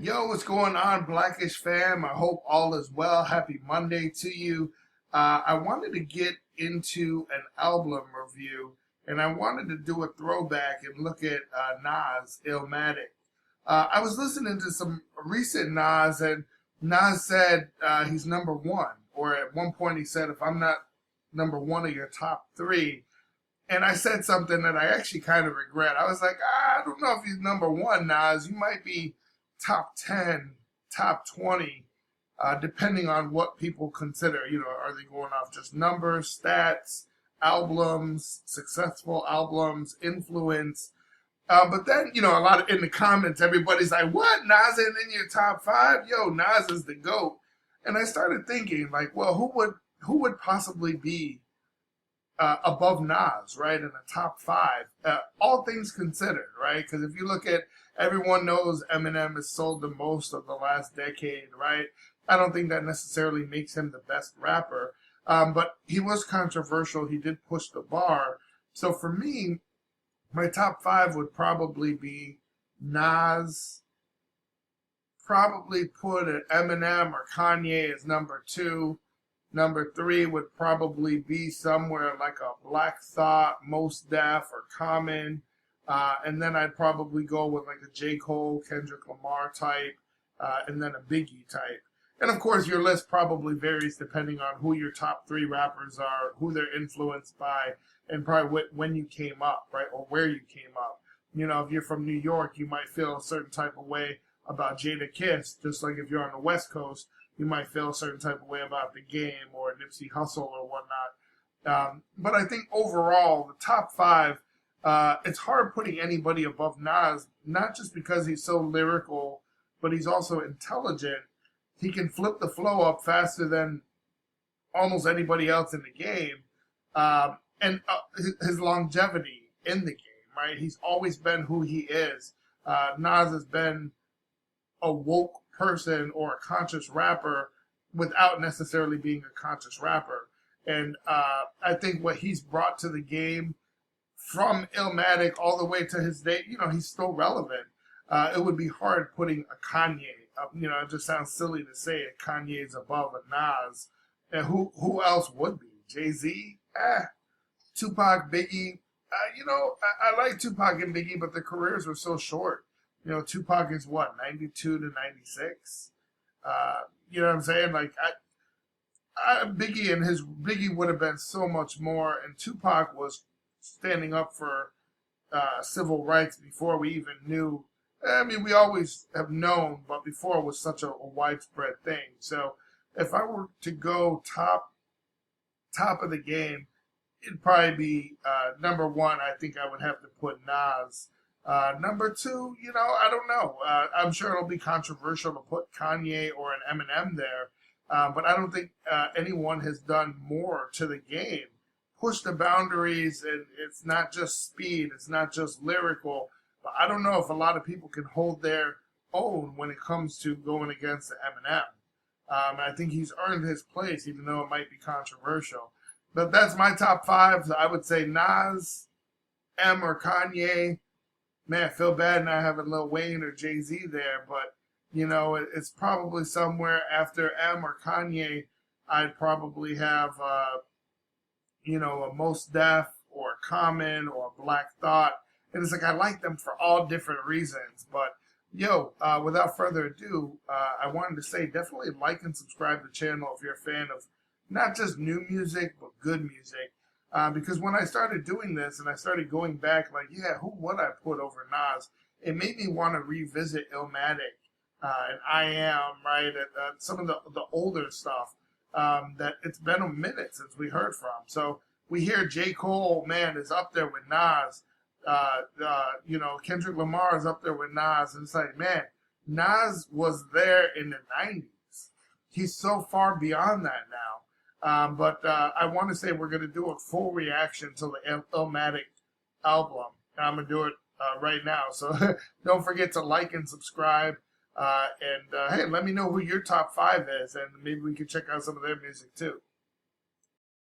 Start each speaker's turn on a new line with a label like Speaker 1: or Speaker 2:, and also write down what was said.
Speaker 1: Yo, what's going on, Blackish fam? I hope all is well. Happy Monday to you. I wanted to get into an album review, and I wanted to do a throwback and look at Nas, Illmatic. I was listening to some recent Nas, and Nas said he's number one, or at one point he said, if I'm not number one of your top three, and I said something that I actually kind of regret. I was like, I don't know if he's number one, Nas. You might be top 10, top 20, depending on what people consider. Are they going off just numbers, stats, albums, successful albums, influence? But then, a lot of in the comments, everybody's like, what? Nas ain't in your top five? Yo, Nas is the GOAT. And I started thinking, like, well, who would possibly be above Nas, right, in the top five, all things considered, right? Because if you look at, everyone knows Eminem has sold the most of the last decade, right? I don't think that necessarily makes him the best rapper, but he was controversial. He did push the bar. So for me, my top five would probably be Nas, probably put an Eminem or Kanye as number two. Number three would probably be somewhere like a Black Thought, Mos Def, or Common. And then I'd probably go with like a J. Cole, Kendrick Lamar type, and then a Biggie type. And of course, your list probably varies depending on who your top three rappers are, who they're influenced by, and probably when you came up, right, or where you came up. If you're from New York, you might feel a certain type of way about Jada Kiss, just like if you're on the West Coast, you might feel a certain type of way about The Game or Nipsey Hussle or whatnot. But I think overall, the top five, it's hard putting anybody above Nas, not just because he's so lyrical, but he's also intelligent. He can flip the flow up faster than almost anybody else in the game. And his longevity in the game, right? He's always been who he is. Nas has been a woke person or a conscious rapper without necessarily being a conscious rapper. And I think what he's brought to the game from Illmatic all the way to his day, he's still relevant. It would be hard putting a Kanye up. It just sounds silly to say it. Kanye's above a Nas. And who else would be? Jay-Z? Tupac, Biggie. I like Tupac and Biggie, but their careers were so short. Tupac is what, 92 to 96? You know what I'm saying? Like, Biggie would have been so much more, and Tupac was standing up for civil rights before we even knew. I mean, we always have known, but before it was such a widespread thing. So if I were to go top of the game, it'd probably be number one. I think I would have to put Nas. Number two, I don't know. I'm sure it'll be controversial to put Kanye or an Eminem there, but I don't think anyone has done more to the game. Push the boundaries, and it's not just speed, it's not just lyrical, but I don't know if a lot of people can hold their own when it comes to going against the Eminem. I think he's earned his place, even though it might be controversial. But that's my top five. So I would say Nas, M or Kanye. Man, I feel bad not having Lil Wayne or Jay-Z there, but, it's probably somewhere after M or Kanye. I'd probably have, a Mos Def or Common or Black Thought. And it's like, I like them for all different reasons. But, without further ado, I wanted to say definitely like and subscribe to the channel if you're a fan of not just new music, but good music. Because when I started doing this and I started going back, like, who would I put over Nas? It made me want to revisit Illmatic and I Am, right? Some of the older stuff that it's been a minute since we heard from. So we hear J. Cole, man, is up there with Nas. Kendrick Lamar is up there with Nas. And it's like, man, Nas was there in the 90s. He's so far beyond that now. But I want to say we're going to do a full reaction to the Illmatic album. I'm going to do it right now. So don't forget to like and subscribe. Hey, let me know who your top five is, and maybe we can check out some of their music too.